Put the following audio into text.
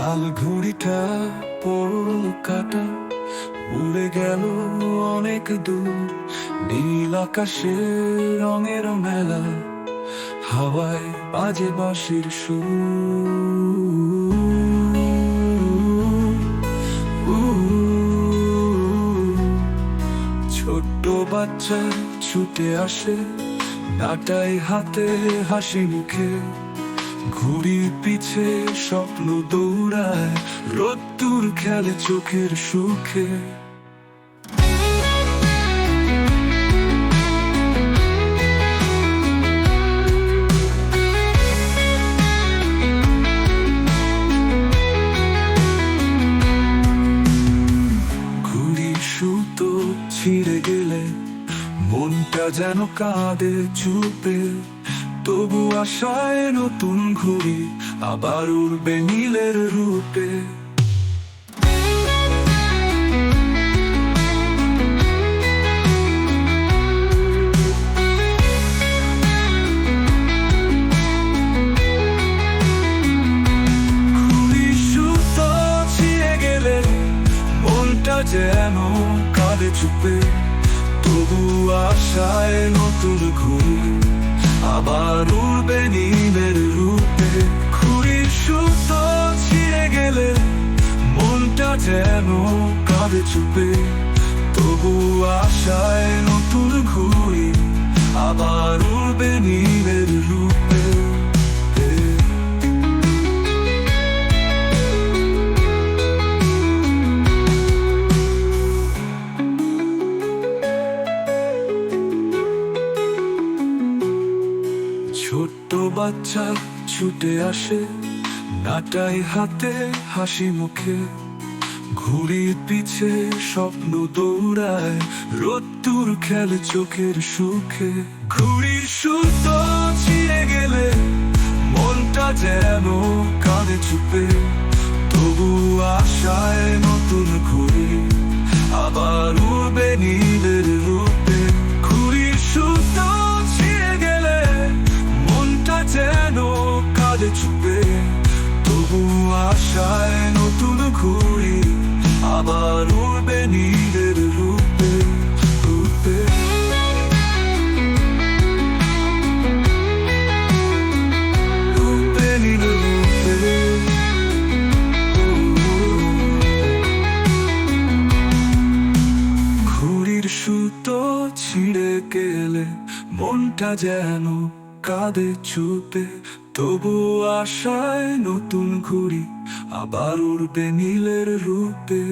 লাল ঘুড়িটা পড়ল কাটা, উড়ে গেল অনেক দূর। নীল আকাশে রঙের মেলা, হাওয়ায় বাজে বাঁশির সুর। ছোট্ট বাচ্চা ছুটে আসে, ডাটাই হাতে হাসি মুখে। ঘুড়ির পিছে স্বপ্ন দৌড়ায়, রোদ্দুর খেলে চোখের সুখে। ঘুড়ির সুতো ছিঁড়ে গেলে মনটা যেন কাঁদে চুপে, তবু আশায় নতুন ঘুড়ি আবার উড়বে নীলের রূপে। ঘুড়ির সুতো ছিঁড়ে গেলে মনটা যেন কাঁদে চুপে, তবু আশায় নতুন ঘুড়ি আবার উড়বে নীলের রূপে। ঘুড়ির সুতো ছিঁড়ে গেলে মনটা যেন কাঁদে চুপে, তবু আশায় নতুন ঘুড়ি আবার উড়বে নীলের রূপে। ছোট্ট বাচ্চা ছুটে আসে, ডাটাই হাতে হাসি মুখে। ঘুড়ির পিছে স্বপ্ন দৌড়ায়, রোদ্দুর খেলে চোখের সুখে। ঘুড়ির সুতো ছিঁড়ে গেলে মনটা যেন কাঁদে চুপে, তবু আশায় নতুন ঘুড়ি আবার উড়বে নীলের রূপে। ঘুড়ির সুতো ছিঁড়ে গেলে মনটা যেন কাঁদে চুপে, তবু আশায় নতুন ঘুড়ি আবার উড়বে নীলের রূপে রূপে। রূপে নীলের রূপে। ঘুড়ির সুতো ছিঁড়ে গেলে মনটা যেন কাঁদে চুপে, তবু আশায় নতুন ঘুড়ি আবার উড়বে নীলের রূপে।